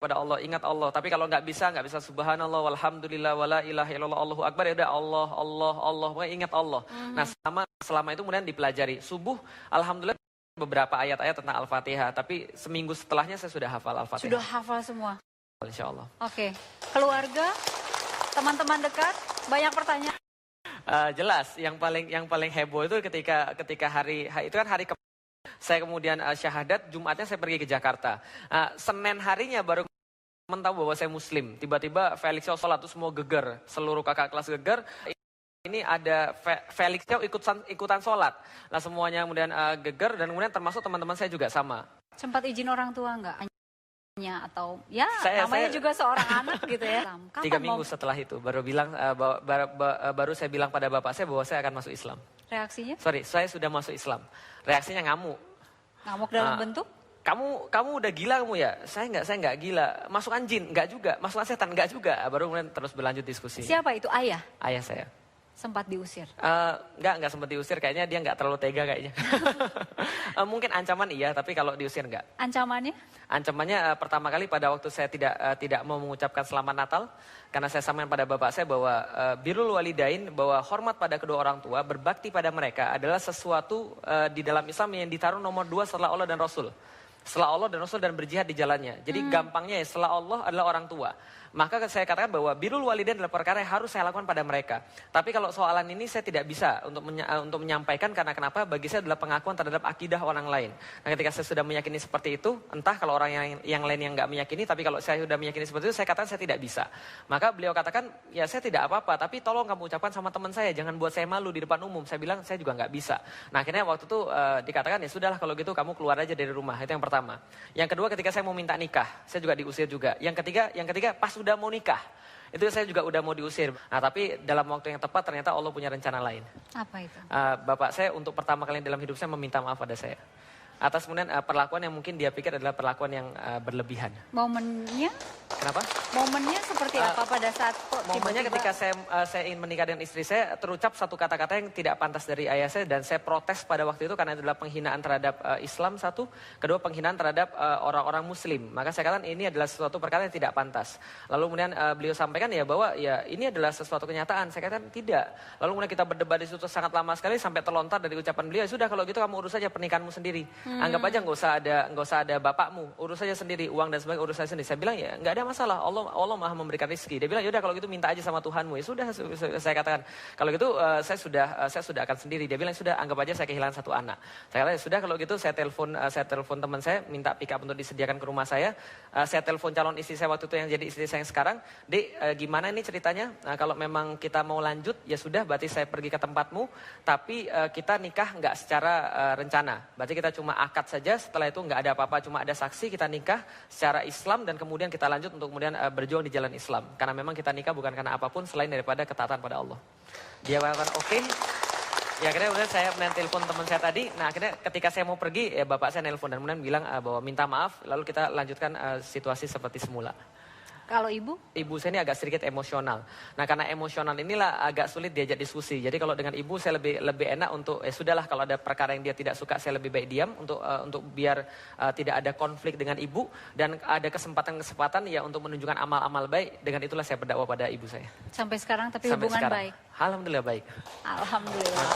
pada Allah, ingat Allah. Tapi kalau nggak bisa subhanallah, walhamdulillah, wala ilaha illallah, Allahu akbar, ya udah Allah, Allah, Allah, pokoknya ingat Allah. Nah selama itu kemudian dipelajari. Subuh, alhamdulillah beberapa ayat-ayat tentang Al-Fatihah. Tapi seminggu setelahnya saya sudah hafal Al-Fatihah. Sudah hafal semua? Insya Allah. Oke. Keluarga, teman-teman dekat, banyak pertanyaan? Jelas, yang paling heboh itu ketika hari itu kan hari saya kemudian syahadat, Jumatnya saya pergi ke Jakarta. Senin harinya baru tahu bahwa saya Muslim. Tiba-tiba Felix sholat itu semua geger, seluruh kakak kelas geger. Ini ada Felix ikutan sholat. Nah semuanya kemudian geger dan kemudian termasuk teman-teman saya juga sama. Sempat izin orang tua nggak? Atau ya namanya juga seorang anak gitu ya. 3 minggu setelah itu baru bilang baru saya bilang pada bapak saya bahwa saya akan masuk Islam. Reaksinya? Sorry, saya sudah masuk Islam. Reaksinya ngamuk. Ngamuk dalam bentuk? Kamu udah gila kamu ya? Saya nggak gila. Masukan jin nggak juga, masukan setan nggak juga. Baru kemudian terus berlanjut diskusi. Siapa itu, ayah? Ayah saya. Sempat diusir? Nggak sempat diusir, kayaknya dia nggak terlalu tega kayaknya. Mungkin ancaman iya, tapi kalau diusir nggak. Ancamannya? Ancamannya pertama kali pada waktu saya tidak mau mengucapkan selamat Natal, karena saya sampaikan pada bapak saya bahwa birrul walidain, bahwa hormat pada kedua orang tua, berbakti pada mereka adalah sesuatu di dalam Islam yang ditaruh nomor 2 setelah Allah dan Rasul. Setelah Allah dan Rasul dan berjihad di jalannya. Jadi gampangnya ya, setelah Allah adalah orang tua. Maka saya katakan bahwa birrul walidain adalah perkara yang harus saya lakukan pada mereka. Tapi kalau soalan ini saya tidak bisa untuk menyampaikan, karena kenapa? Bagi saya adalah pengakuan terhadap akidah orang lain. Nah ketika saya sudah meyakini seperti itu, entah kalau orang yang lain yang nggak meyakini, tapi kalau saya sudah meyakini seperti itu, saya katakan saya tidak bisa. Maka beliau katakan, ya saya tidak apa-apa, tapi tolong kamu ucapkan sama teman saya, jangan buat saya malu di depan umum. Saya bilang, saya juga nggak bisa. Nah akhirnya waktu itu dikatakan, ya sudahlah kalau gitu kamu keluar aja dari rumah. Itu yang pertama. Yang kedua, ketika saya mau minta nikah, saya juga diusir juga. Yang ketiga pas sudah mau nikah, itu saya juga udah mau diusir. Nah tapi dalam waktu yang tepat ternyata Allah punya rencana lain. Apa itu? Bapak saya untuk pertama kali dalam hidup saya meminta maaf pada saya. Atas kemudian perlakuan yang mungkin dia pikir adalah perlakuan yang berlebihan. Momennya? Kenapa? Momennya seperti apa pada saat momennya ketika saya ingin menikah dengan istri saya, terucap satu kata-kata yang tidak pantas dari ayah saya, dan saya protes pada waktu itu karena itu adalah penghinaan terhadap Islam satu, kedua penghinaan terhadap orang-orang Muslim. Maka saya katakan ini adalah sesuatu perkara yang tidak pantas. Lalu kemudian beliau sampaikan ya bahwa ya ini adalah sesuatu kenyataan. Saya katakan tidak. Lalu kemudian kita berdebat di situ sangat lama sekali sampai terlontar dari ucapan beliau, sudah kalau gitu kamu urus saja pernikahanmu sendiri. Anggap aja nggak usah ada bapakmu, urus saja sendiri, uang dan sebagainya urus saja sendiri. Saya bilang ya nggak ada masalah, Allah Maha memberikan rezeki. Dia bilang yaudah kalau gitu minta aja sama Tuhanmu. Ya sudah, saya katakan kalau gitu saya sudah akan sendiri. Dia bilang sudah, anggap aja saya kehilangan satu anak. Saya katakan sudah kalau gitu saya telepon teman saya, minta pick up untuk disediakan ke rumah saya. Saya telepon calon istri saya waktu itu yang jadi istri saya yang sekarang. Dek, gimana ini ceritanya? Kalau memang kita mau lanjut ya sudah, berarti saya pergi ke tempatmu. Tapi kita nikah nggak secara rencana. Berarti kita cuma akad saja, setelah itu nggak ada apa-apa, cuma ada saksi, kita nikah secara Islam dan kemudian kita lanjut untuk kemudian berjuang di jalan Islam. Karena memang kita nikah bukan karena apapun selain daripada ketaatan pada Allah. Dia mengatakan oke. Ya akhirnya kemudian saya telepon teman saya tadi. Nah akhirnya ketika saya mau pergi, ya bapak saya nelpon dan kemudian bilang bahwa minta maaf, lalu kita lanjutkan situasi seperti semula. Kalau ibu? Ibu saya ini agak sedikit emosional. Nah karena emosional inilah agak sulit diajak diskusi. Jadi kalau dengan ibu saya lebih enak untuk sudahlah, kalau ada perkara yang dia tidak suka saya lebih baik diam untuk biar tidak ada konflik dengan ibu, dan ada kesempatan ya untuk menunjukkan amal-amal baik. Dengan itulah saya berdakwah pada ibu saya. Sampai sekarang tapi sampai hubungan sekarang baik? Alhamdulillah baik. Alhamdulillah.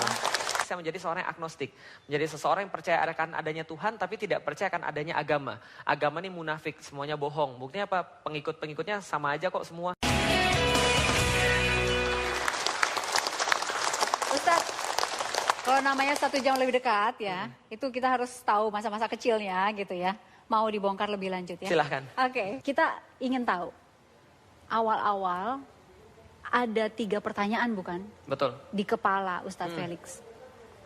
Saya menjadi seorang yang agnostik, menjadi seseorang yang percaya akan adanya Tuhan tapi tidak percaya akan adanya agama. Agama ini munafik, semuanya bohong. Buktinya apa? Pengikut-pengikutnya sama aja kok semua. Ustadz, kalau namanya 1 jam lebih dekat ya, itu kita harus tahu masa-masa kecilnya gitu ya. Mau dibongkar lebih lanjut ya? Silahkan. Oke, kita ingin tahu awal-awal ada 3 pertanyaan bukan? Betul. Di kepala Ustadz Felix.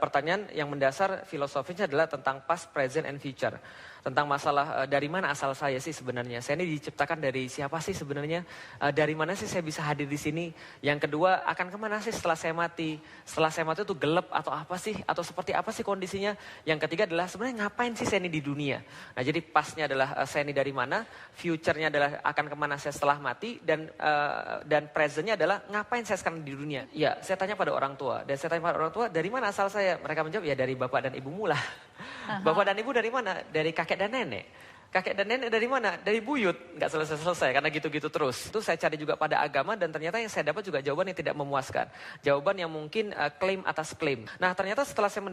Pertanyaan yang mendasar filosofisnya adalah tentang past, present, and future. Tentang masalah dari mana asal saya sih sebenarnya. Saya ini diciptakan dari siapa sih sebenarnya. Dari mana sih saya bisa hadir di sini. Yang kedua, akan kemana sih setelah saya mati. Setelah saya mati itu gelap atau apa sih. Atau seperti apa sih kondisinya. Yang ketiga adalah sebenarnya ngapain sih saya ini di dunia. Nah jadi pastnya adalah saya ini dari mana. Future-nya adalah akan kemana saya setelah mati. Dan present-nya adalah ngapain saya sekarang di dunia. Ya saya tanya pada orang tua. Dan saya tanya pada orang tua, dari mana asal saya. Mereka menjawab, ya dari bapak dan ibumu lah. Bapak dan ibu dari mana? Dari kakek dan nenek. Kakek dan nenek dari mana? Dari buyut. Nggak selesai-selesai karena gitu-gitu terus. Itu saya cari juga pada agama dan ternyata yang saya dapat juga jawaban yang tidak memuaskan. Jawaban yang mungkin klaim atas klaim. Nah ternyata setelah saya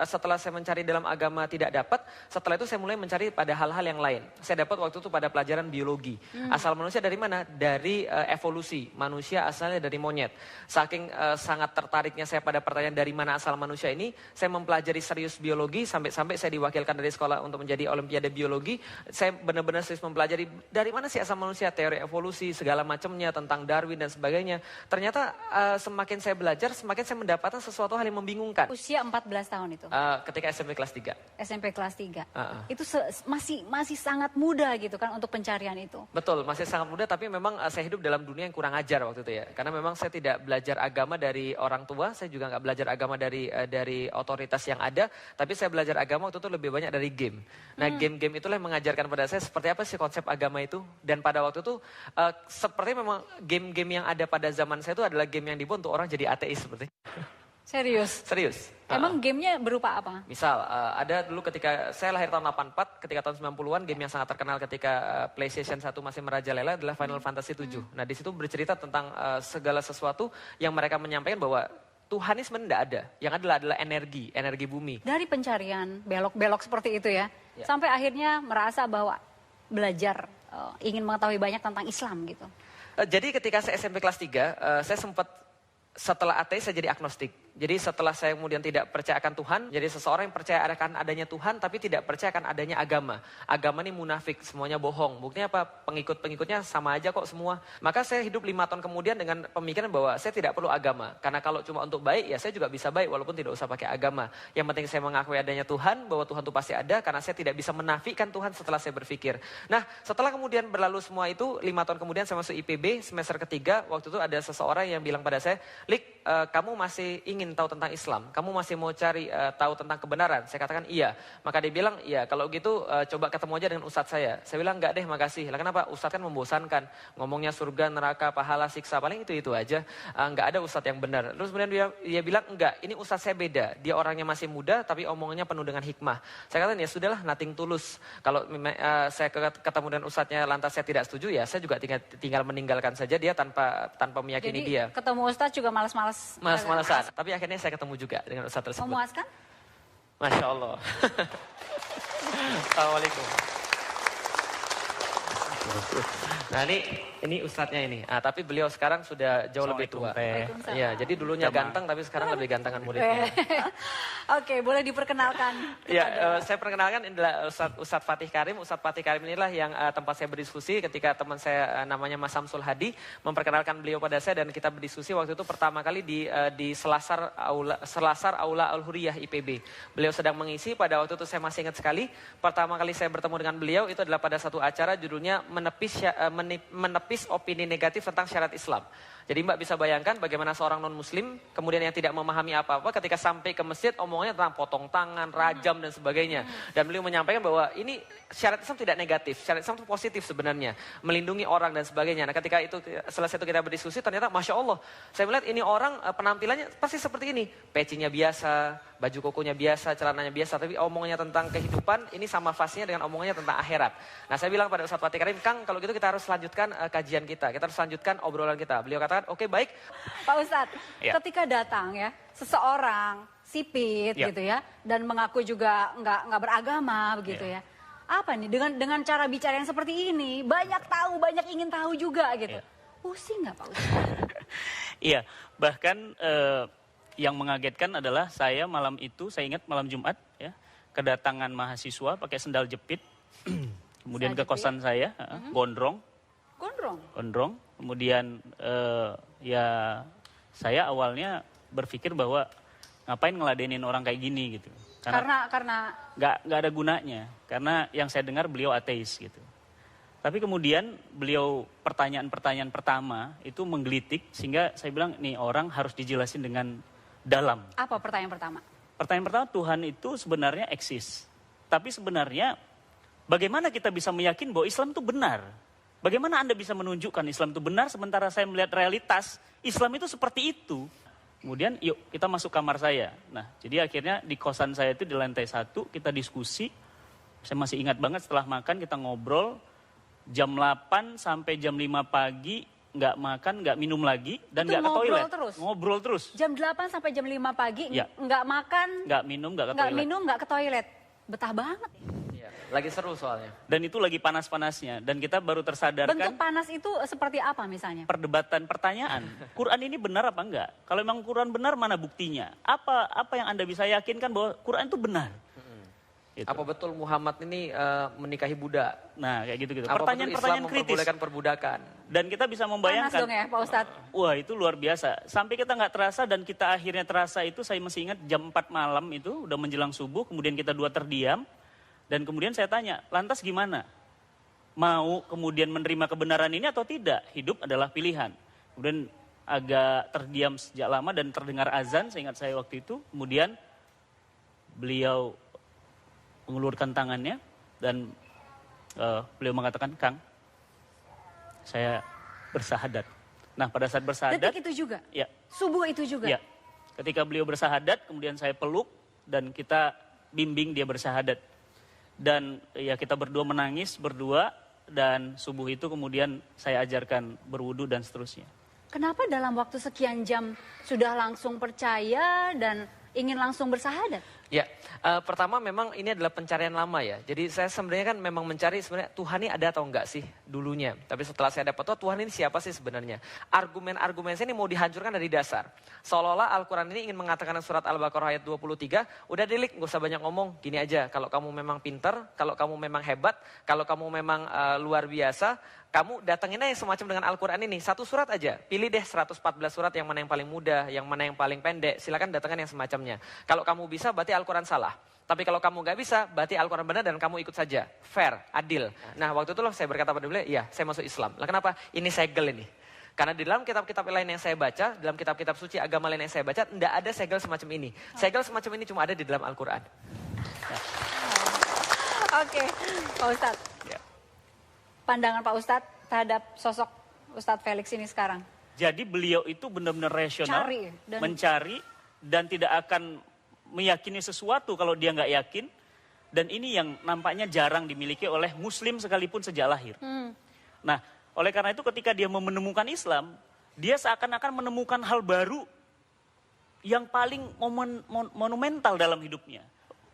setelah saya mencari dalam agama tidak dapat, setelah itu saya mulai mencari pada hal-hal yang lain. Saya dapat waktu itu pada pelajaran biologi. Asal manusia dari mana? Dari evolusi. Manusia asalnya dari monyet. Saking sangat tertariknya saya pada pertanyaan dari mana asal manusia ini, saya mempelajari serius biologi sampai-sampai saya diwakilkan dari sekolah untuk menjadi olimpiade biologi. Saya benar-benar serius mempelajari dari mana sih asal manusia, teori evolusi, segala macamnya tentang Darwin dan sebagainya. Ternyata semakin saya belajar, semakin saya mendapatkan sesuatu hal yang membingungkan. Usia 14 tahun itu? Ketika SMP kelas 3. SMP kelas 3. Itu masih sangat muda gitu kan untuk pencarian itu. Betul, masih sangat muda tapi memang saya hidup dalam dunia yang kurang ajar waktu itu ya. Karena memang saya tidak belajar agama dari orang tua, saya juga nggak belajar agama dari otoritas yang ada, tapi saya belajar agama waktu itu lebih banyak dari game. Nah game-game itulah yang mengajarkan pada saya seperti apa sih konsep agama itu. Dan pada waktu itu seperti memang game-game yang ada pada zaman saya itu adalah game yang dibuat untuk orang jadi ateis seperti. Serius? Serius. Emang gamenya berupa apa? Misal ada dulu ketika saya lahir tahun 84, ketika tahun 90-an game yang sangat terkenal ketika PlayStation 1 masih merajalela adalah Final Fantasy 7. Nah di situ bercerita tentang segala sesuatu yang mereka menyampaikan bahwa Tuhan ini sebenarnya tidak ada. Yang adalah energi bumi. Dari pencarian belok-belok seperti itu ya, sampai akhirnya merasa bahwa belajar, ingin mengetahui banyak tentang Islam gitu. Jadi ketika saya SMP kelas 3, saya sempat setelah ateis saya jadi agnostik. Jadi setelah saya kemudian tidak percaya akan Tuhan, jadi seseorang yang percaya akan adanya Tuhan tapi tidak percaya akan adanya agama. Agama ini munafik, semuanya bohong. Buktinya apa? Pengikut-pengikutnya sama aja kok semua. Maka saya hidup 5 tahun kemudian dengan pemikiran bahwa saya tidak perlu agama. Karena kalau cuma untuk baik, ya saya juga bisa baik walaupun tidak usah pakai agama. Yang penting saya mengakui adanya Tuhan, bahwa Tuhan itu pasti ada karena saya tidak bisa menafikan Tuhan setelah saya berpikir. Nah setelah kemudian berlalu semua itu, 5 tahun kemudian saya masuk IPB semester ketiga, waktu itu ada seseorang yang bilang pada saya, Lik, kamu masih ingin tahu tentang Islam? Kamu masih mau cari tahu tentang kebenaran? Saya katakan iya. Maka dia bilang, iya kalau gitu coba ketemu aja dengan ustadz saya. Saya bilang, enggak deh makasih. Lah kenapa? Ustadz kan membosankan. Ngomongnya surga, neraka, pahala, siksa. Paling itu aja. Enggak ada ustadz yang benar. Terus kemudian dia bilang, enggak ini ustadz saya beda. Dia orangnya masih muda tapi omongannya penuh dengan hikmah. Saya katakan, ya sudahlah nothing tulus. Kalau saya ketemu dengan ustadznya lantas saya tidak setuju, ya saya juga tinggal meninggalkan saja dia tanpa meyakini dia. Jadi ketemu ustadz juga Malas-malasan. Tapi akhirnya saya ketemu juga dengan ustadz tersebut. Memuaskan? Masya Allah. Assalamualaikum. Nah ini ustadznya ini. Tapi beliau sekarang sudah jauh lebih tua. Iya, jadi dulunya ganteng tapi sekarang lebih gantengan muridnya. Oke, boleh diperkenalkan. Ya, saya perkenalkan adalah Ustadz Fatih Karim. Ustadz Fatih Karim inilah yang tempat saya berdiskusi ketika teman saya namanya Mas Samsul Hadi memperkenalkan beliau pada saya dan kita berdiskusi waktu itu pertama kali di Selasar Aula Al-Huriyah IPB. Beliau sedang mengisi, pada waktu itu saya masih ingat sekali. Pertama kali saya bertemu dengan beliau itu adalah pada satu acara judulnya menepis opini negatif tentang syariat Islam. Jadi Mbak bisa bayangkan bagaimana seorang non-muslim kemudian yang tidak memahami apa-apa ketika sampai ke masjid omongannya tentang potong tangan, rajam dan sebagainya. Dan beliau menyampaikan bahwa ini syariat Islam tidak negatif, syariat Islam itu positif sebenarnya. Melindungi orang dan sebagainya. Nah ketika itu selesai itu kita berdiskusi ternyata Masya Allah. Saya melihat ini orang penampilannya pasti seperti ini. Pecinya biasa, baju kokonya biasa, celananya biasa. Tapi omongannya tentang kehidupan ini sama fasnya dengan omongannya tentang akhirat. Nah saya bilang pada Ustadz Fatih Karim, Kang kalau gitu kita harus lanjutkan kajian kita. Kita harus lanjutkan obrolan kita. Beliau katakan, oke baik. Pak Ustadz, ketika datang ya seseorang sipit gitu ya dan mengaku juga nggak beragama begitu ya. Apa nih dengan cara bicara yang seperti ini banyak tahu, banyak ingin tahu juga gitu. Pusing nggak Pak Ustadz? Iya, bahkan yang mengagetkan adalah saya malam itu, saya ingat malam Jumat ya, kedatangan mahasiswa pakai sendal jepit, kemudian ke kosan saya, gondrong, kemudian ya saya awalnya berpikir bahwa ngapain ngeladenin orang kayak gini gitu. Karena nggak ada gunanya, karena yang saya dengar beliau ateis gitu. Tapi kemudian beliau pertanyaan-pertanyaan pertama itu menggelitik sehingga saya bilang nih orang harus dijelasin dengan dalam. Apa pertanyaan pertama? Pertanyaan pertama, Tuhan itu sebenarnya eksis. Tapi sebenarnya bagaimana kita bisa meyakini bahwa Islam itu benar? Bagaimana Anda bisa menunjukkan Islam itu benar sementara saya melihat realitas Islam itu seperti itu? Kemudian yuk kita masuk kamar saya. Nah jadi akhirnya di kosan saya itu di lantai 1 kita diskusi. Saya masih ingat banget setelah makan kita ngobrol jam 8 sampai jam 5 pagi, nggak makan, nggak minum lagi, dan nggak ke toilet. Terus? Ngobrol terus. Jam 8 sampai jam 5 pagi, Ya. nggak makan, Nggak minum, nggak ke toilet. nggak ke toilet. Betah banget. Iya, lagi seru soalnya. Dan itu lagi panas-panasnya. Dan kita baru Bentuk tersadarkan panas itu seperti apa misalnya? perdebatan, pertanyaan. Quran ini benar apa enggak? Kalau memang Quran benar, mana buktinya? Apa yang Anda bisa yakinkan bahwa Quran itu benar? Gitu. Apa betul Muhammad ini menikahi budak? Nah, kayak gitu-gitu. Apa betul Pertanyaan-pertanyaan Islam kritis. memperbolehkan perbudakan? Dan kita bisa Panas membayangkan. dong ya Pak Ustadz. Wah, itu luar biasa. Sampai kita nggak terasa dan kita akhirnya terasa itu, saya masih ingat jam 4 malam itu, udah menjelang subuh, kemudian kita dua terdiam. Dan kemudian saya tanya, lantas gimana? Mau kemudian menerima kebenaran ini atau tidak? Hidup adalah pilihan. Kemudian agak terdiam sejak lama dan terdengar azan, saya ingat saya waktu itu. Kemudian beliau mengulurkan tangannya dan beliau mengatakan, Kang, saya bersahadat. Nah, pada saat bersahadat, Detik itu juga? ya, Subuh itu juga? ya, ketika beliau bersahadat, kemudian saya peluk dan kita bimbing dia bersahadat. Dan ya kita berdua menangis berdua, dan subuh itu kemudian saya ajarkan berwudu dan seterusnya. Kenapa dalam waktu sekian jam sudah langsung percaya dan ingin langsung bersahadat? Ya, pertama memang ini adalah pencarian lama ya. Jadi saya sebenarnya kan memang mencari sebenarnya Tuhan ini ada atau enggak sih dulunya. Tapi setelah saya dapat tahu Tuhan ini siapa sih sebenarnya. Argumen-argumen saya ini mau dihancurkan dari dasar. Seolah-olah Al-Quran ini ingin mengatakan surat Al-Baqarah ayat 23, udah delik, gak usah banyak ngomong. Gini aja, kalau kamu memang pinter, kalau kamu memang hebat, kalau kamu memang luar biasa, kamu datangin aja semacam dengan Al-Quran ini. Satu surat aja, pilih deh 114 surat yang mana yang paling mudah, yang mana yang paling pendek. Silakan datangkan yang semacamnya. Kalau kamu bisa berarti Al-Quran salah. Tapi kalau kamu nggak bisa, berarti Al-Quran benar dan kamu ikut saja. Fair, adil. Nah waktu itu loh saya berkata pada beliau, iya saya masuk Islam. Lah kenapa? Ini segel ini. Karena di dalam kitab-kitab lain yang saya baca, dalam kitab-kitab suci agama lain yang saya baca, tidak ada segel semacam ini. Segel semacam ini cuma ada di dalam Al-Quran. Oke, Pak Ustadz. Ya. Pandangan Pak Ustadz terhadap sosok Ustadz Felix ini sekarang? Jadi beliau itu benar-benar rasional, mencari dan tidak akan meyakini sesuatu kalau dia nggak yakin. Dan ini yang nampaknya jarang dimiliki oleh muslim sekalipun sejak lahir. Nah, oleh karena itu ketika dia menemukan Islam, dia seakan-akan menemukan hal baru yang paling monumental dalam hidupnya.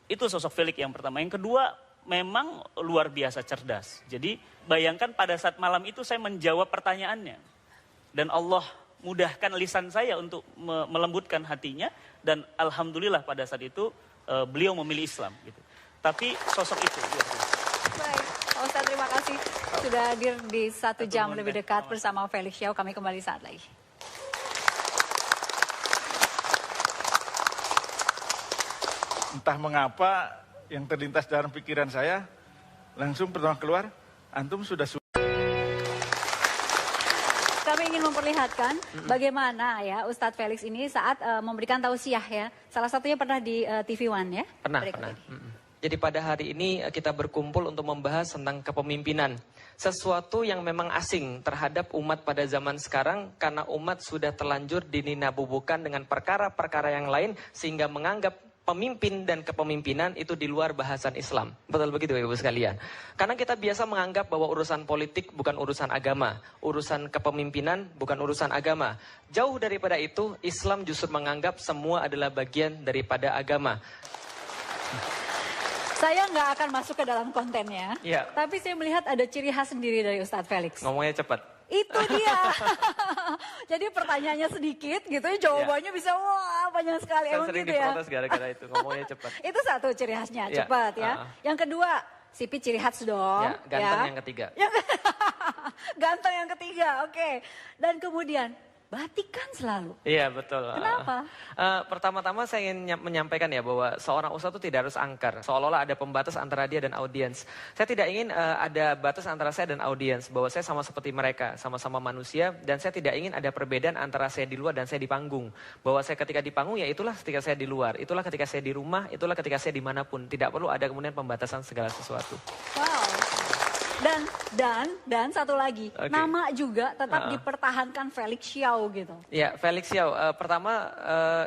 Itu sosok Felix yang pertama. Yang kedua, memang luar biasa cerdas. Jadi bayangkan pada saat malam itu saya menjawab pertanyaannya. Dan Allah mudahkan lisan saya untuk melembutkan hatinya. Dan alhamdulillah pada saat itu beliau memilih Islam. Gitu. Tapi sosok itu luar biasa. Baik, Pak Ustadz terima kasih sudah hadir di 1 jam lebih dekat bersama Felix Xiao. Kami kembali saat lagi. Entah mengapa yang terlintas dalam pikiran saya, langsung pertama keluar, antum sudah Kami ingin memperlihatkan bagaimana ya Ustadz Felix ini saat memberikan tausiah ya. Salah satunya pernah di TV One ya. Pernah. Berikut ini. Jadi pada hari ini kita berkumpul untuk membahas tentang kepemimpinan. Sesuatu yang memang asing terhadap umat pada zaman sekarang karena umat sudah terlanjur dininabubukan dengan perkara-perkara yang lain sehingga menganggap pemimpin dan kepemimpinan itu di luar bahasan Islam. Betul begitu Ibu sekalian. Karena kita biasa menganggap bahwa urusan politik bukan urusan agama. Urusan kepemimpinan bukan urusan agama. Jauh daripada itu, Islam justru menganggap semua adalah bagian daripada agama. Saya nggak akan masuk ke dalam kontennya. Iya. Tapi saya melihat ada ciri khas sendiri dari Ustadz Felix. Ngomongnya cepat. Itu dia. Jadi pertanyaannya sedikit gitu, jawabannya bisa wah banyak sekali. Saya Emang sering gitu ya. diprotes gara-gara itu, ngomongnya cepat. Itu satu ciri khasnya, Ya, cepat ya. Yang kedua, sipit ciri khas dong. Ya, ganteng yang ketiga. Ganteng yang ketiga, oke. Dan kemudian, batikan selalu. Iya betul. Kenapa? Pertama-tama saya ingin menyampaikan ya bahwa seorang ustadz itu tidak harus angker. Seolah-olah ada pembatas antara dia dan audiens. Saya tidak ingin ada batas antara saya dan audiens. Bahwa saya sama seperti mereka, sama-sama manusia. Dan saya tidak ingin ada perbedaan antara saya di luar dan saya di panggung. Bahwa saya ketika di panggung ya itulah ketika saya di luar. Itulah ketika saya di rumah, itulah ketika saya dimanapun. Tidak perlu ada kemudian pembatasan segala sesuatu. Wow. Dan satu lagi, Oke. nama juga tetap dipertahankan Felix Xiao gitu. Ya, Felix Xiao. Pertama,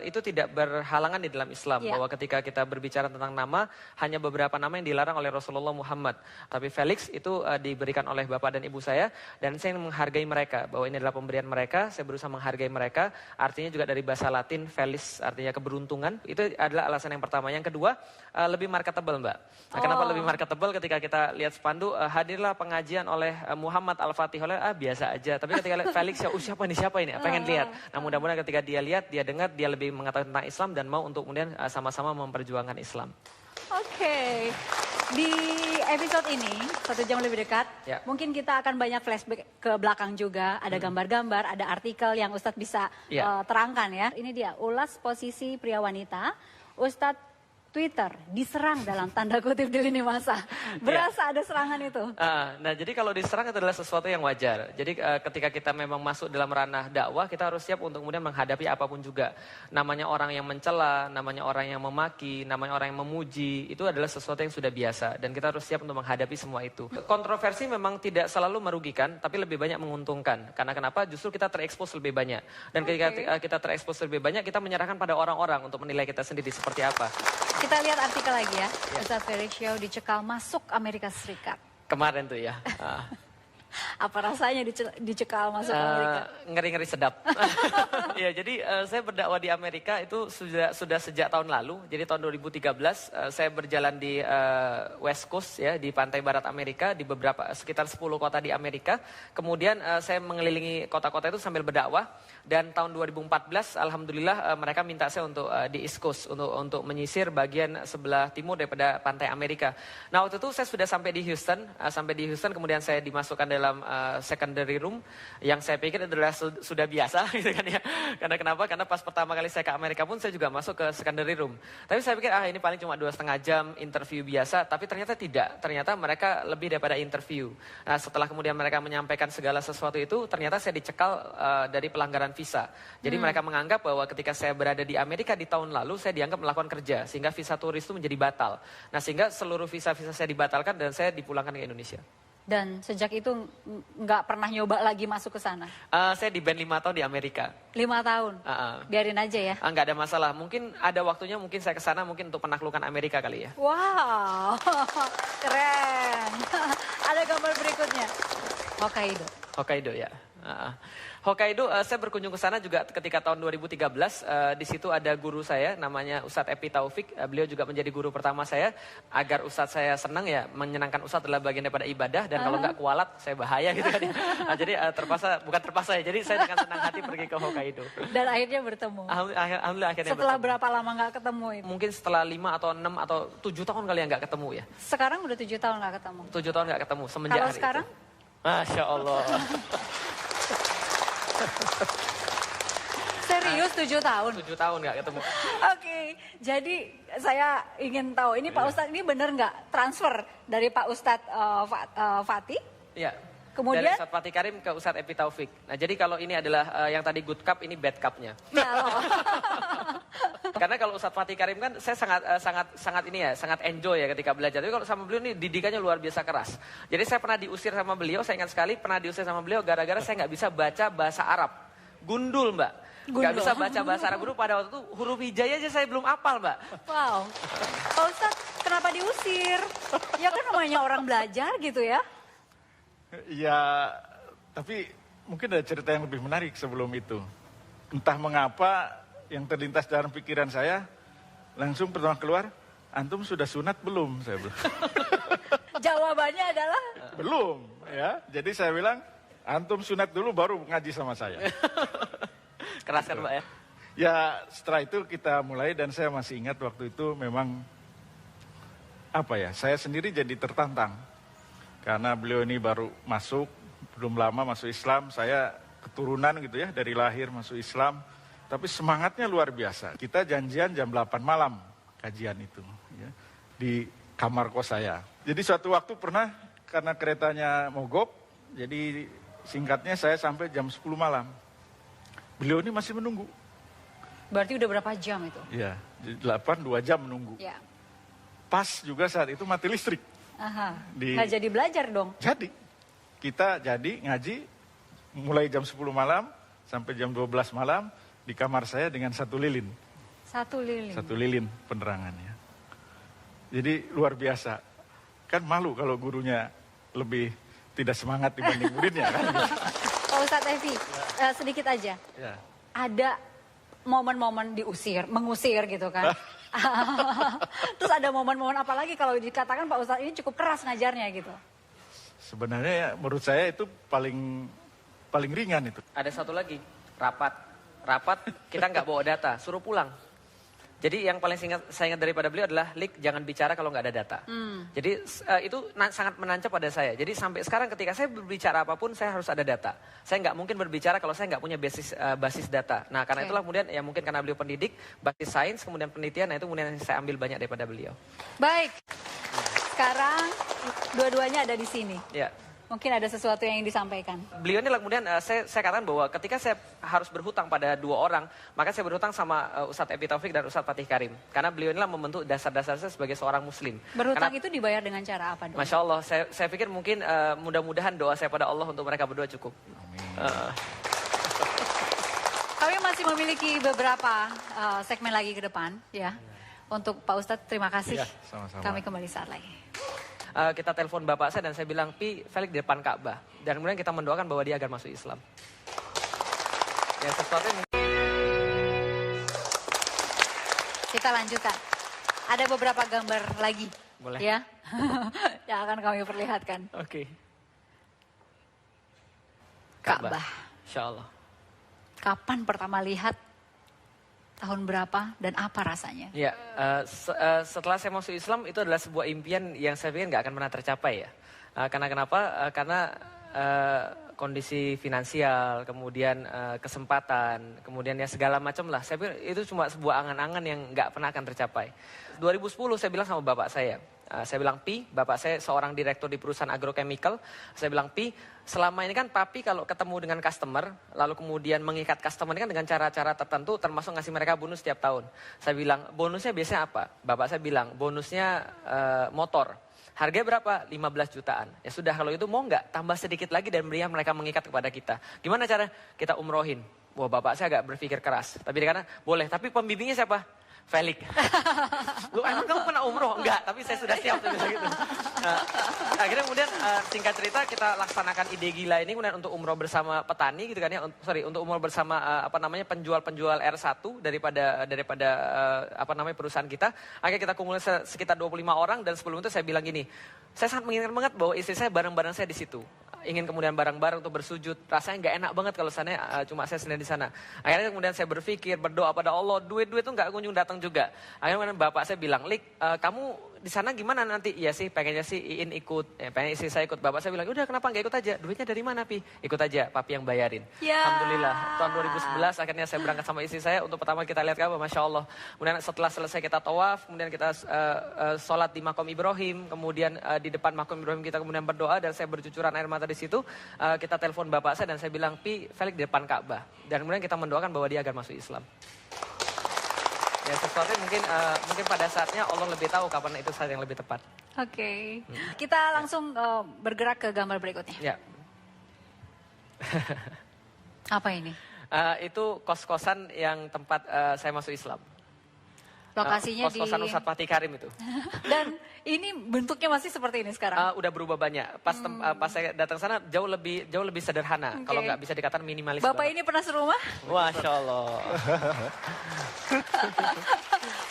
itu tidak berhalangan di dalam Islam. Ya. Bahwa ketika kita berbicara tentang nama, hanya beberapa nama yang dilarang oleh Rasulullah Muhammad. Tapi Felix itu diberikan oleh bapak dan ibu saya. Dan saya menghargai mereka. Bahwa ini adalah pemberian mereka. Saya berusaha menghargai mereka. Artinya juga dari bahasa Latin, Felix artinya keberuntungan. Itu adalah alasan yang pertama. Yang kedua, lebih marketable, Mbak. Nah, kenapa lebih marketable? Ketika kita lihat spanduk, hadirlah pengajian oleh Muhammad Al-Fatih, biasa aja. Tapi ketika lihat Felix, ya siapa ini? Pengen lihat. Nah, mudah-mudahan ketika dia lihat, dia dengar, dia lebih mengetahui tentang Islam dan mau untuk kemudian sama-sama memperjuangkan Islam. Oke. Di episode ini, 1 jam lebih dekat, Ya. mungkin kita akan banyak flashback ke belakang juga. Ada gambar-gambar, ada artikel yang Ustadz bisa Ya. terangkan ya. Ini dia, ulas posisi pria wanita. Ustadz Twitter diserang dalam tanda kutip di lini masa. Berasa ada serangan itu. Nah, jadi kalau diserang itu adalah sesuatu yang wajar. Jadi ketika kita memang masuk dalam ranah dakwah, kita harus siap untuk kemudian menghadapi apapun juga. Namanya orang yang mencela, namanya orang yang memaki, namanya orang yang memuji, itu adalah sesuatu yang sudah biasa. Dan kita harus siap untuk menghadapi semua itu. Kontroversi memang tidak selalu merugikan, tapi lebih banyak menguntungkan. Karena kenapa? Justru kita terekspos lebih banyak. Dan ketika kita terekspos lebih banyak, kita menyerahkan pada orang-orang untuk menilai kita sendiri seperti apa. Kita lihat artikel lagi ya. Ustadz Felix Xiao dicekal masuk Amerika Serikat. Kemarin tuh ya. Apa rasanya dicekal masuk Amerika? Ngeri-ngeri sedap. Ya, jadi saya berdakwah di Amerika itu sudah sejak tahun lalu. Jadi tahun 2013 saya berjalan di West Coast ya, di pantai barat Amerika, di sekitar 10 kota di Amerika. Kemudian saya mengelilingi kota-kota itu sambil berdakwah. Dan tahun 2014 alhamdulillah mereka minta saya untuk di East Coast untuk menyisir bagian sebelah timur daripada pantai Amerika. Nah, waktu itu saya sudah sampai di Houston, kemudian saya dimasukkan dalam secondary room yang saya pikir adalah sudah biasa gitu kan ya. Karena kenapa? Karena pas pertama kali saya ke Amerika pun saya juga masuk ke secondary room. Tapi saya pikir ini paling cuma 2,5 jam interview biasa, tapi ternyata tidak. Ternyata mereka lebih daripada interview. Nah, setelah kemudian mereka menyampaikan segala sesuatu itu, ternyata saya dicekal dari pelanggaran visa. Jadi mereka menganggap bahwa ketika saya berada di Amerika di tahun lalu, saya dianggap melakukan kerja. Sehingga visa turis itu menjadi batal. Nah, sehingga seluruh visa-visa saya dibatalkan dan saya dipulangkan ke Indonesia. Dan sejak itu nggak pernah nyoba lagi masuk ke sana? Saya di band 5 tahun di Amerika. 5 tahun? Biarin aja ya? Nggak ada masalah. Mungkin ada waktunya, mungkin saya ke sana mungkin untuk penaklukan Amerika kali ya. Wow, keren. Ada gambar berikutnya. Hokkaido ya. Hokkaido, saya berkunjung ke sana juga ketika tahun 2013. Di situ ada guru saya, namanya Ustadz Epi Taufik. Beliau juga menjadi guru pertama saya. Agar Ustadz saya senang ya, menyenangkan Ustadz adalah bagian daripada ibadah. Dan kalau nggak kualat, saya bahaya gitu kan. Nah, jadi bukan terpaksa ya. Jadi saya dengan senang hati pergi ke Hokkaido. Dan akhirnya bertemu. Alhamdulillah akhirnya Setelah bertemu. berapa lama nggak ketemu itu? Mungkin setelah 5 atau 6 atau 7 tahun kali yang nggak ketemu ya. Sekarang udah 7 tahun nggak ketemu. 7 tahun nggak ketemu semenjak Kalau hari sekarang? itu. Masya Allah. Serius 7 tahun? 7 tahun nggak ketemu. Oke, jadi saya ingin tahu, ini Pak Ustadz ini benar nggak transfer dari Pak Ustadz Fatih? Iya. Kemudian? Dari Ustadz Fatih Karim ke Ustadz Epi Taufik. Nah, jadi kalau ini adalah yang tadi good cup, ini bad cupnya. Karena kalau Ustadz Fatih Karim kan saya sangat enjoy ya ketika belajar. Tapi kalau sama beliau ini didikannya luar biasa keras. Jadi saya pernah diusir sama beliau, saya ingat sekali pernah diusir sama beliau gara-gara saya nggak bisa baca bahasa Arab. Gundul, Mbak. Nggak bisa baca bahasa Arab dulu, pada waktu itu huruf hijaiyah aja saya belum hafal, Mbak. Wow, Pak Ustadz kenapa diusir? Ya kan namanya orang belajar gitu ya. Ya, tapi mungkin ada cerita yang lebih menarik sebelum itu. Entah mengapa yang terlintas dalam pikiran saya, langsung pertama keluar, antum sudah sunat belum? Saya bilang. Jawabannya adalah? Belum, ya. Jadi saya bilang, antum sunat dulu baru ngaji sama saya. Keras kan, Mbak ya? Ya, setelah itu kita mulai dan saya masih ingat waktu itu memang, saya sendiri jadi tertantang. Karena beliau ini baru masuk, belum lama masuk Islam, saya keturunan gitu ya, dari lahir masuk Islam. Tapi semangatnya luar biasa. Kita janjian jam 8 malam kajian itu, ya, di kamar kos saya. Jadi suatu waktu pernah, karena keretanya mogok, jadi singkatnya saya sampai jam 10 malam. Beliau ini masih menunggu. Berarti udah berapa jam itu? Ya, 2 jam menunggu. Ya. Pas juga saat itu mati listrik. Aha. Di- Nggak jadi belajar dong. Jadi, kita jadi ngaji mulai jam 10 malam sampai jam 12 malam di kamar saya dengan 1 lilin. 1 lilin. 1 lilin penerangannya. Jadi luar biasa. Kan malu kalau gurunya lebih tidak semangat dibanding muridnya kan. Pak Ustadz Evi, sedikit aja. Ya. Ada momen-momen mengusir gitu kan. Terus ada momen-momen apa lagi kalau dikatakan Pak Ustadz ini cukup keras ngajarnya gitu. Sebenarnya ya, menurut saya itu paling ringan itu. Ada satu lagi, rapat kita nggak bawa data, suruh pulang. Jadi yang paling saya ingat daripada beliau adalah, Lik, jangan bicara kalau nggak ada data. Jadi itu sangat menancap pada saya. Jadi sampai sekarang ketika saya berbicara apapun, saya harus ada data. Saya nggak mungkin berbicara kalau saya nggak punya basis data. Nah karena itulah kemudian ya mungkin karena beliau pendidik, basis sains, kemudian penelitian, nah itu kemudian saya ambil banyak daripada beliau. Baik, sekarang dua-duanya ada di sini. Ya. Mungkin ada sesuatu yang ingin disampaikan. Beliau ini lah kemudian saya katakan bahwa ketika saya harus berhutang pada 2 orang, maka saya berhutang sama Ustadz Epi Taufik dan Ustadz Fatih Karim. Karena beliau inilah membentuk dasar-dasar saya sebagai seorang muslim. Berhutang itu dibayar dengan cara apa dong? Masya Allah, saya pikir mungkin mudah-mudahan doa saya pada Allah untuk mereka berdua cukup. Kami masih memiliki beberapa segmen lagi ke depan ya. Untuk Pak Ustadz terima kasih. Ya, sama-sama. Kami kembali saat lagi. Kita telepon bapak saya dan saya bilang, Pi, Felix di depan Ka'bah. Dan kemudian kita mendoakan bahwa dia agar masuk Islam. Ya sesuatu yang... Kita lanjutkan. Ada beberapa gambar lagi. Boleh. Ya. Yang akan kami perlihatkan. Oke. Ka'bah. Insya Allah. Kapan pertama lihat? Tahun berapa dan apa rasanya? Ya, setelah saya masuk Islam itu adalah sebuah impian yang saya pikir nggak akan pernah tercapai ya. Karena kenapa? Karena kondisi finansial, kemudian kesempatan, kemudian ya segala macam lah. Saya pikir itu cuma sebuah angan-angan yang nggak pernah akan tercapai. 2010 saya bilang sama bapak saya bilang, Pi, bapak saya seorang direktur di perusahaan agrochemical. Saya bilang, Pi, selama ini kan papi kalau ketemu dengan customer, lalu kemudian mengikat customer ini kan dengan cara-cara tertentu, termasuk ngasih mereka bonus setiap tahun. Saya bilang, bonusnya biasanya apa? Bapak saya bilang, bonusnya motor. Harganya berapa? 15 jutaan. Ya sudah, kalau itu mau nggak? Tambah sedikit lagi dan berikan mereka mengikat kepada kita. Gimana cara? Kita umrohin. Wah, bapak saya agak berpikir keras. Tapi dia kata, boleh. Tapi pembimbingnya siapa? Felix. Lu emang kamu pernah umroh? Enggak, tapi saya sudah siap. Gitu. Akhirnya kemudian singkat cerita kita laksanakan ide gila ini kemudian untuk umroh bersama petani gitu kan ya. Untuk umroh bersama penjual-penjual R1 daripada perusahaan kita. Akhirnya kita kumpulkan sekitar 25 orang dan sebelum itu saya bilang gini, saya sangat menginginkan banget bahwa istri saya barang-barang saya di situ. Ingin kemudian bareng-bareng untuk bersujud. Rasanya nggak enak banget kalau sana cuma saya sendiri di sana. Akhirnya kemudian saya berpikir, berdoa pada Allah, duit-duit itu nggak kunjung datang juga. Akhirnya kemudian bapak saya bilang, Lik, kamu di sana gimana nanti? Iya sih, pengennya sih Iin ikut, pengen istri saya ikut. Bapak saya bilang, udah kenapa nggak ikut aja? Duitnya dari mana, Pi? Ikut aja, papi yang bayarin. Ya. Alhamdulillah, tahun 2011 akhirnya saya berangkat sama istri saya untuk pertama kita lihat Ka'bah, Masya Allah. Kemudian setelah selesai kita tawaf, kemudian kita sholat di Makom Ibrahim, kemudian di depan Makom Ibrahim kita kemudian berdoa dan saya bercucuran air mata di situ. Kita telepon bapak saya dan saya bilang, Pi, Felix di depan Ka'bah. Dan kemudian kita mendoakan bahwa dia agar masuk Islam. Ya sesuatu yang mungkin pada saatnya Allah lebih tahu kapan itu saat yang lebih tepat. Oke. Kita langsung bergerak ke gambar berikutnya. Ya. Apa ini? Itu kos-kosan yang tempat saya masuk Islam. Lokasinya kos-kosan di... Ustadz Fatih Karim itu. Dan ini bentuknya masih seperti ini sekarang? Udah berubah banyak. Pas saya datang sana jauh lebih sederhana. Okay. Kalau nggak bisa dikatakan minimalis. Bapak banget. ini pernah serumah? Masya Allah.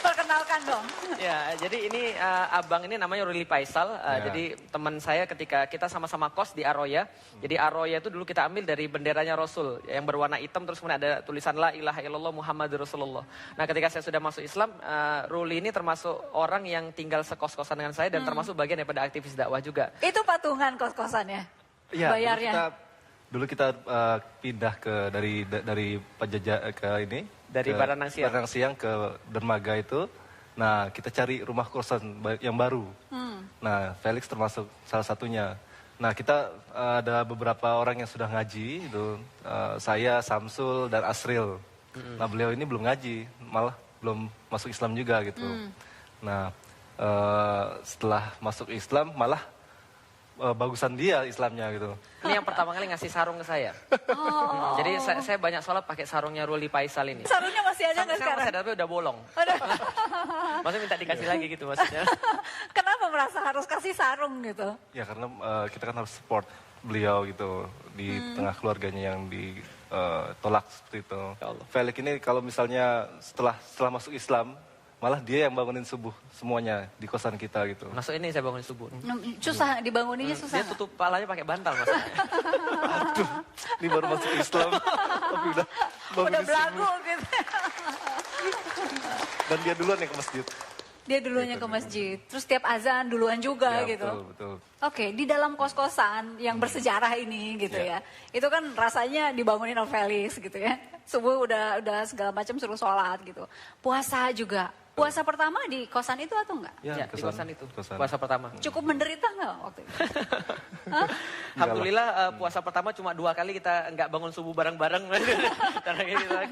Perkenalkan dong. Ya, jadi ini abang ini namanya Ruli Faisal. Jadi teman saya ketika kita sama-sama kos di Aroya. Jadi Aroya itu dulu kita ambil dari benderanya Rasul yang berwarna hitam terus kemudian ada tulisan La ilaha illallah Muhammadur Rasulullah. Nah, ketika saya sudah masuk Islam, Ruli ini termasuk orang yang tinggal sekos-kosan dengan saya dan termasuk bagian daripada aktivis dakwah juga. Itu patungan kos-kosannya? Iya, bayarnya? Dulu kita pindah dari Pajajaran ke ini. Dari Baranang Siang ke Dermaga itu. Nah, kita cari rumah kosan yang baru. Nah, Felix termasuk salah satunya. Nah, kita ada beberapa orang yang sudah ngaji. Itu, saya, Samsul, dan Asril. Nah, beliau ini belum ngaji. Malah belum masuk Islam juga gitu. Nah, setelah masuk Islam malah bagusan dia Islamnya gitu. Ini yang pertama kali ngasih sarung ke saya. Jadi saya banyak sholat pakai sarungnya Ruli Faisal ini. Sarungnya masih ada nggak Sampai sekarang sekarang? masih ada tapi udah bolong. Aduh. Maksudnya minta dikasih lagi gitu maksudnya. Kenapa merasa harus kasih sarung gitu? Ya karena kita kan harus support beliau gitu di tengah keluarganya yang ditolak seperti itu. Ya Allah. Felix ini kalau misalnya setelah masuk Islam, malah dia yang bangunin subuh semuanya di kosan kita gitu. Masuk ini saya bangun subuh. Susah dibanguninnya susah. Dia tutup palanya pakai bantal maksudnya. Aduh, ini baru masuk Islam, tapi udah bangunin Udah belagu subuh. gitu. Dan dia duluan yang ke masjid. Dia duluannya ke masjid. Terus tiap azan duluan juga Ya, gitu. betul. Oke, di dalam kos-kosan yang bersejarah ini gitu ya. Itu kan rasanya dibangunin oleh Felix gitu ya. Subuh udah segala macam suruh sholat gitu. Puasa juga. Puasa pertama di kosan itu atau enggak? Ya, di kosan itu. Kosan. Puasa pertama. Cukup menderita enggak waktu itu? Alhamdulillah puasa pertama cuma 2 kali kita nggak bangun subuh bareng-bareng. Karena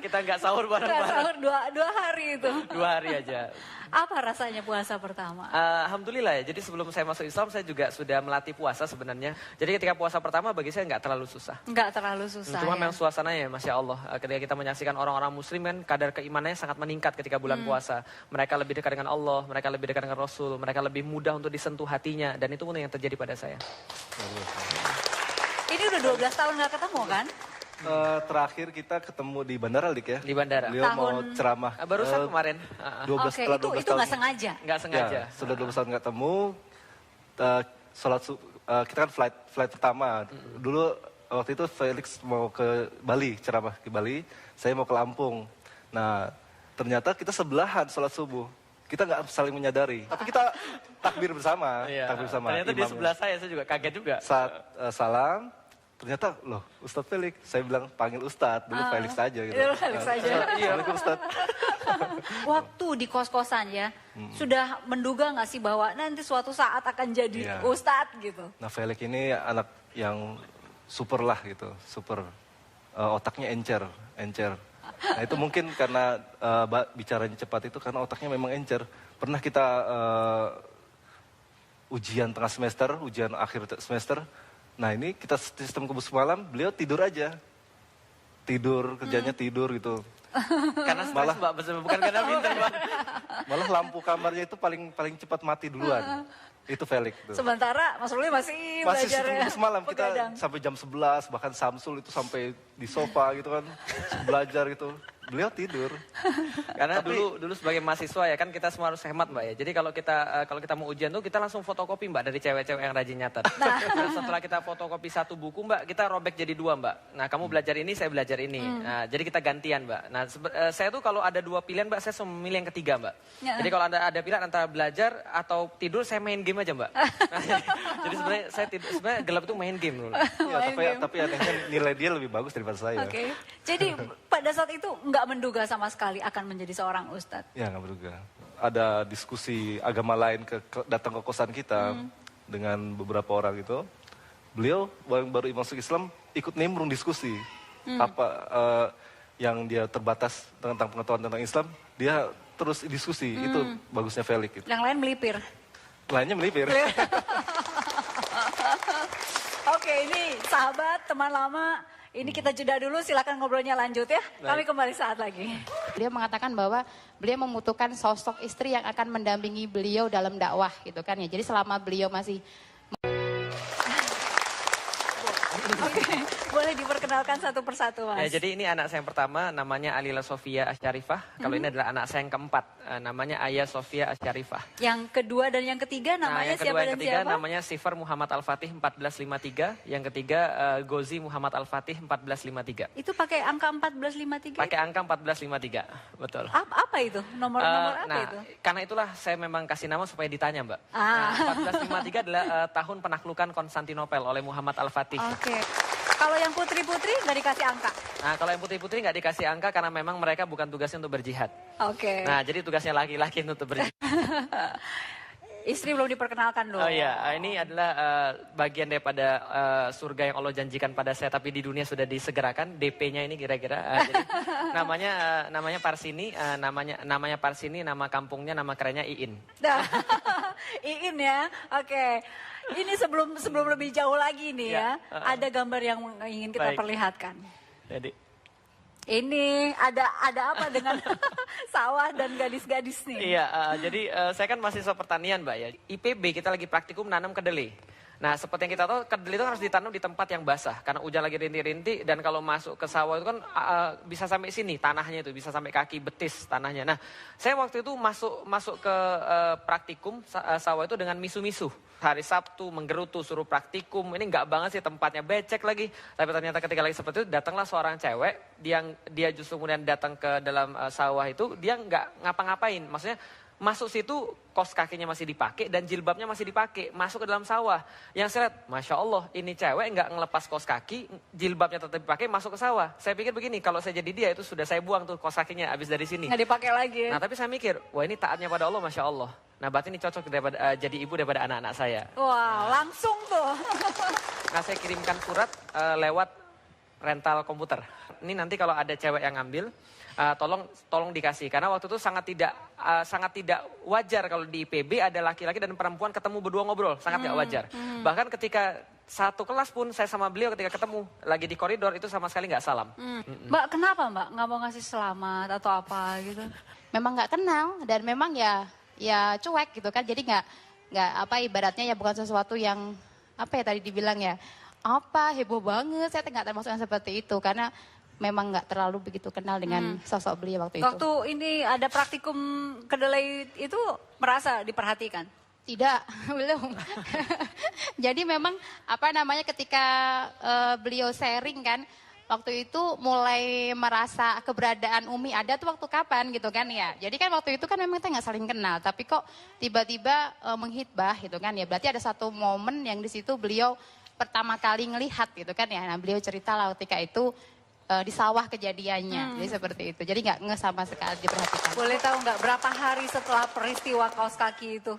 kita nggak sahur Enggak bareng-bareng. sahur dua hari itu. 2 hari aja. Apa rasanya puasa pertama? Alhamdulillah ya, jadi sebelum saya masuk Islam saya juga sudah melatih puasa sebenarnya. Jadi ketika puasa pertama bagi saya nggak terlalu susah. Enggak terlalu susah Cuma ya. memang suasananya Masya Allah. Ketika kita menyaksikan orang-orang muslim kan kadar keimanannya sangat meningkat ketika bulan puasa. Mereka lebih dekat dengan Allah, mereka lebih dekat dengan Rasul, mereka lebih mudah untuk disentuh hatinya. Dan itu pun yang terjadi pada saya. Ini udah 12 tahun nggak ketemu kan? Terakhir kita ketemu di bandara, Dik ya. Di bandara. Beliau mau ceramah. Barusan kemarin. 12 Oke, setelah 12 itu tahun. nggak sengaja. Nggak sengaja. Ya, sudah 12 tahun nggak ketemu. Kita kan flight pertama. Dulu waktu itu Felix mau ke Bali, ceramah ke Bali. Saya mau ke Lampung. Nah, ternyata kita sebelahan sholat subuh. Kita nggak saling menyadari. Tapi kita takbir bersama. Iya. Takbir bersama. Ternyata di imamnya. sebelah saya juga kaget juga. Saat salam, ternyata loh Ustadz Felix. Saya bilang panggil Ustadz, dulu Felix aja gitu. Dulu Felix aja. Assalamualaikum Ustadz. Waktu di kos-kosan ya, sudah menduga nggak sih bahwa nanti suatu saat akan jadi Iya. ustadz gitu? Nah Felix ini anak yang super lah gitu, super. Otaknya encer. Nah itu mungkin karena bicaranya cepat itu karena otaknya memang encer. Pernah kita ujian tengah semester, ujian akhir semester. Nah ini kita sistem kebus malam, beliau tidur aja. Tidur, kerjanya tidur gitu. Karena stres Mbak, bukan karena pintar Mbak. Malah lampu kamarnya itu paling cepat mati duluan. Itu Felix tuh. Sementara Mas Ruli masih Masih belajar ya. semalam kita begadang. sampai jam 11, bahkan Samsul itu sampai di sofa gitu kan, belajar gitu. Beliau tidur. Karena dulu sebagai mahasiswa ya kan kita semua harus hemat Mbak ya. Jadi kalau kita mau ujian tuh kita langsung fotokopi Mbak dari cewek-cewek yang rajin nyatet. Nah, setelah kita fotokopi 1 buku Mbak, kita robek jadi 2 Mbak. Nah kamu belajar ini, saya belajar ini. Nah jadi kita gantian Mbak. Nah saya tuh kalau ada 2 pilihan Mbak, saya selalu memilih yang ketiga Mbak. Ya. Jadi kalau ada pilihan antara belajar atau tidur, saya main game aja Mbak. Jadi sebenarnya saya tidur, sebenarnya gelap itu main game dulu. Ya, tapi anehnya nilai dia lebih bagus daripada saya. Oke. Jadi pada saat itu nggak menduga sama sekali akan menjadi seorang ustadz. Ya nggak berduga. Ada diskusi agama lain datang ke kosan kita dengan beberapa orang itu. Beliau baru masuk Islam ikut nimbrung diskusi. Apa yang dia terbatas tentang pengetahuan tentang Islam, dia terus diskusi. Itu bagusnya Felix. Gitu. Yang lain melipir. Lainnya melipir. Oke, ini sahabat, teman lama. Ini kita jeda dulu, silakan ngobrolnya lanjut ya. Kami kembali saat lagi. Beliau mengatakan bahwa beliau membutuhkan sosok istri yang akan mendampingi beliau dalam dakwah gitu kan ya. Jadi selama beliau masih Oke, boleh diperkenalkan satu persatu Mas. Ya, jadi ini anak saya yang pertama namanya Alila Sofia Asyarifah. Kalau ini adalah anak saya yang keempat, namanya Ayah Sofia Asyarifah. Yang kedua dan yang ketiga namanya yang kedua, siapa yang dan ketiga siapa? namanya Sifar Muhammad Al-Fatih 1453. Yang ketiga Gozi Muhammad Al-Fatih 1453. Itu pakai angka 1453? Pakai angka 1453, betul. Apa itu? Nomor apa Nah, itu? karena itulah saya memang kasih nama supaya ditanya Mbak. Ah. Nah, 1453 adalah tahun penaklukan Konstantinopel oleh Muhammad Al-Fatih. Oke. Kalau yang putri-putri nggak dikasih angka? Nah, kalau yang putri-putri nggak dikasih angka karena memang mereka bukan tugasnya untuk berjihad. Oke. Nah, jadi tugasnya laki-laki untuk berjihad. Istri belum diperkenalkan dong. Oh iya, ini adalah bagian daripada surga yang Allah janjikan pada saya, tapi di dunia sudah disegerakan. DP-nya ini kira-kira. Jadi namanya Parsini, namanya Parsini, nama kampungnya, nama kerennya Iin. Nah, Iin ya, oke. Ini sebelum lebih jauh lagi nih ya, ada gambar yang ingin kita Baik. perlihatkan. Jadi Ini ada apa dengan sawah dan gadis-gadis nih? iya, jadi saya kan mahasiswa pertanian, Mbak ya. IPB kita lagi praktikum nanam kedelai. Nah, seperti yang kita tahu, kedelai itu harus ditanam di tempat yang basah karena hujan lagi rintik-rintik, dan kalau masuk ke sawah itu kan bisa sampai sini tanahnya, itu bisa sampai kaki betis tanahnya. Nah, saya waktu itu masuk ke praktikum sawah itu dengan misu-misu. Hari Sabtu menggerutu suruh praktikum, ini nggak banget sih, tempatnya becek lagi. Tapi ternyata ketika lagi seperti itu datanglah seorang cewek, dia justru kemudian datang ke dalam sawah itu, dia nggak ngapa-ngapain, maksudnya masuk situ kos kakinya masih dipakai dan jilbabnya masih dipakai, masuk ke dalam sawah. Yang saya lihat, Masya Allah, ini cewek nggak ngelepas kos kaki, jilbabnya tetap dipakai, masuk ke sawah. Saya pikir begini, kalau saya jadi dia itu sudah saya buang tuh kos kakinya habis dari sini. Nggak dipakai lagi ya? Nah tapi saya mikir, wah ini taatnya pada Allah, Masya Allah. Nah berarti ini cocok daripada, jadi ibu daripada anak-anak saya. Wow, langsung tuh. Nah saya kirimkan surat lewat rental komputer. Ini nanti kalau ada cewek yang ngambil, tolong dikasih. Karena waktu itu sangat tidak wajar kalau di IPB ada laki-laki dan perempuan ketemu berdua ngobrol. Sangat tidak wajar. Bahkan ketika satu kelas pun saya sama beliau ketika ketemu lagi di koridor itu sama sekali nggak salam. Mbak, kenapa Mbak nggak mau ngasih selamat atau apa gitu? Memang nggak kenal dan memang ya cuek gitu kan, jadi nggak apa, ibaratnya ya bukan sesuatu yang apa ya tadi dibilang ya apa heboh banget. Saya nggak termasuk yang seperti itu karena memang nggak terlalu begitu kenal dengan sosok beliau waktu itu. Waktu ini ada praktikum kedelai itu merasa diperhatikan? Tidak, belum. Jadi memang apa namanya ketika beliau sharing kan, waktu itu mulai merasa keberadaan Umi ada tuh waktu kapan gitu kan ya. Jadi kan waktu itu kan memang kita nggak saling kenal, tapi kok tiba-tiba menghitbah gitu kan ya. Berarti ada satu momen yang di situ beliau pertama kali ngelihat gitu kan ya. Nah beliau cerita lah ketika itu di sawah kejadiannya, jadi seperti itu. Jadi nggak sama sekali diperhatikan. Boleh tahu nggak berapa hari setelah peristiwa kaos kaki itu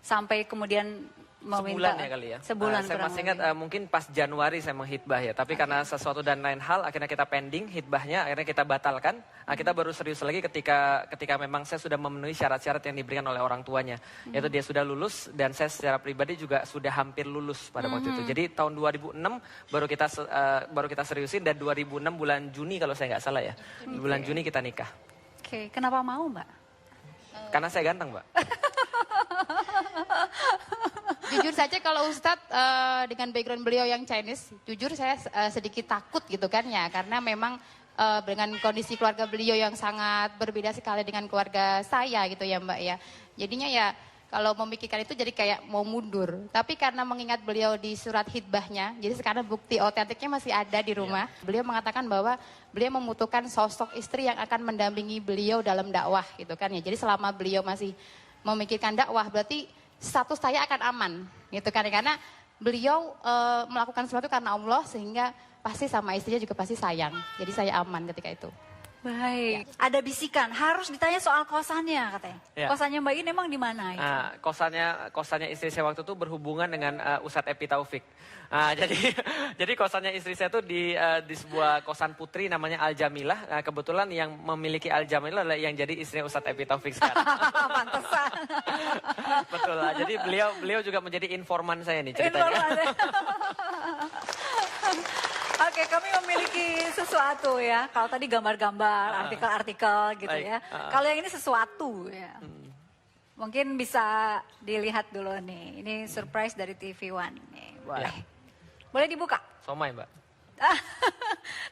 sampai kemudian meminta? Sebulan ya kali ya. Sebulan saya kurang masih ingat lebih. mungkin pas Januari saya menghitbah ya. Tapi karena sesuatu dan lain hal akhirnya kita pending hitbahnya, akhirnya kita batalkan. Kita baru serius lagi ketika memang saya sudah memenuhi syarat-syarat yang diberikan oleh orang tuanya. Yaitu dia sudah lulus dan saya secara pribadi juga sudah hampir lulus pada waktu itu. Jadi tahun 2006 baru kita seriusin, dan 2006 bulan Juni kalau saya nggak salah ya. Bulan Juni kita nikah. Oke, kenapa mau Mbak? Karena saya ganteng, Mbak. Jujur saja kalau Ustadz dengan background beliau yang Chinese, jujur saya sedikit takut gitu kan ya. Karena memang dengan kondisi keluarga beliau yang sangat berbeda sekali dengan keluarga saya gitu ya Mbak ya. Jadinya ya kalau memikirkan itu jadi kayak mau mundur. Tapi karena mengingat beliau di surat hitbahnya, jadi sekarang bukti otentiknya masih ada di rumah. Beliau mengatakan bahwa beliau membutuhkan sosok istri yang akan mendampingi beliau dalam dakwah gitu kan ya. Jadi selama beliau masih memikirkan dakwah berarti status saya akan aman gitu kan, karena beliau melakukan sesuatu karena Allah sehingga pasti sama istrinya juga pasti sayang, jadi saya aman ketika itu. Baik, ada bisikan harus ditanya soal kosannya katanya. Ya. Kosannya Mbak In emang di mana itu? Kosannya istri saya waktu itu berhubungan dengan Ustadz Epi Taufik. Jadi kosannya istri saya itu di sebuah kosan putri namanya Al Jamilah. Kebetulan yang memiliki Al Jamilah adalah yang jadi istrinya Ustadz Epi Taufik sekarang. Pantesan. Betul lah. Jadi beliau juga menjadi informan saya nih ceritanya. Oke, kami memiliki sesuatu ya. Kalau tadi gambar-gambar, artikel-artikel gitu Baik. ya. Kalau yang ini sesuatu ya. Mungkin bisa dilihat dulu nih. Ini surprise dari TV One nih. Boleh. Ya. Boleh dibuka? Somai, Mbak.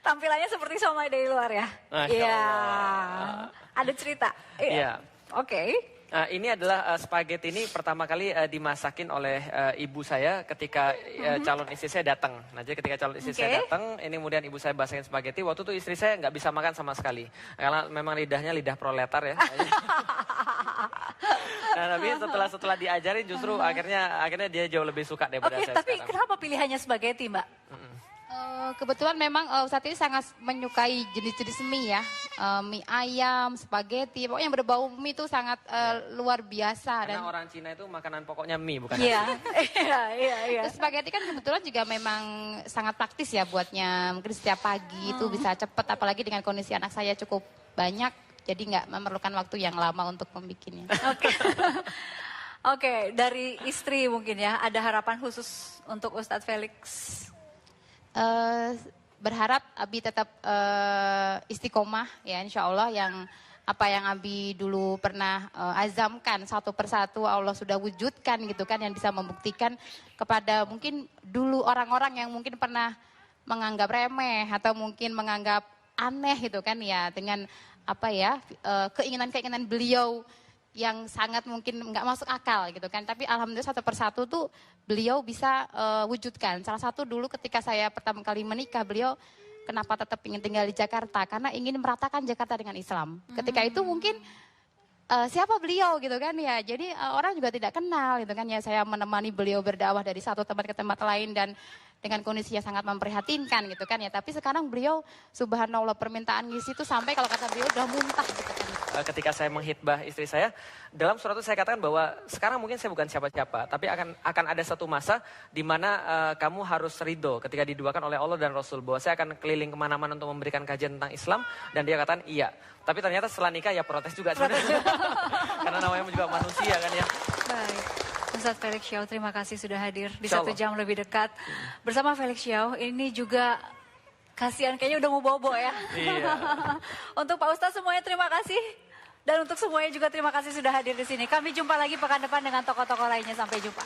Tampilannya seperti somai dari luar ya. Masya Iya. Allah. Ada cerita. Iya. Oke. Ini adalah spaghetti ini pertama kali dimasakin oleh ibu saya ketika calon istri saya datang. Nah, jadi ketika calon istri saya datang, ini kemudian ibu saya masakin spaghetti. Waktu itu istri saya nggak bisa makan sama sekali. Karena memang lidahnya lidah proletar ya. Nah, tapi setelah diajarin justru akhirnya dia jauh lebih suka daripada Oke, saya tapi sekarang. kenapa pilihannya spaghetti, Mbak? Kebetulan memang Ustadz ini sangat menyukai jenis-jenis mie ya. Mie ayam, spaghetti, pokoknya yang berbau mie itu sangat luar biasa. Karena Dan orang Cina itu makanan pokoknya mie, bukan Iya, iya. terus spaghetti kan kebetulan juga memang sangat praktis ya buatnya. Mungkin setiap pagi itu bisa cepet, apalagi dengan kondisi anak saya cukup banyak. Jadi nggak memerlukan waktu yang lama untuk membikinnya. Oke. Oke, dari istri mungkin ya, ada harapan khusus untuk Ustadz Felix? Berharap Abi tetap istiqomah ya, insya Allah yang apa yang Abi dulu pernah azamkan satu persatu Allah sudah wujudkan gitu kan, yang bisa membuktikan kepada mungkin dulu orang-orang yang mungkin pernah menganggap remeh atau mungkin menganggap aneh gitu kan ya, dengan apa ya keinginan-keinginan beliau yang sangat mungkin nggak masuk akal gitu kan. Tapi alhamdulillah satu persatu tuh beliau bisa wujudkan. Salah satu dulu ketika saya pertama kali menikah, beliau kenapa tetap ingin tinggal di Jakarta? Karena ingin meratakan Jakarta dengan Islam. Ketika itu mungkin siapa beliau gitu kan ya. Jadi orang juga tidak kenal gitu kan ya. Saya menemani beliau berdakwah dari satu tempat ke tempat lain dan dengan kondisinya sangat memprihatinkan gitu kan ya. Tapi sekarang beliau subhanallah permintaan ngisi itu sampai kalau kata beliau udah muntah gitu kan. Ketika saya menghitbah istri saya, dalam surat itu saya katakan bahwa sekarang mungkin saya bukan siapa-siapa, tapi akan ada satu masa di mana kamu harus ridho ketika diduakan oleh Allah dan Rasul, bahwa saya akan keliling kemana-mana untuk memberikan kajian tentang Islam, dan dia katakan iya. Tapi ternyata setelah nikah ya protes juga. Karena namanya juga manusia kan ya. Baik. Ustadz Felix Xiao, terima kasih sudah hadir di 1 jam lebih dekat. Bersama Felix Xiao, ini juga kasihan kayaknya udah mau bobo ya. Iya. Untuk Pak Ustadz semuanya terima kasih. Dan untuk semuanya juga terima kasih sudah hadir di sini. Kami jumpa lagi pekan depan dengan tokoh-tokoh lainnya. Sampai jumpa.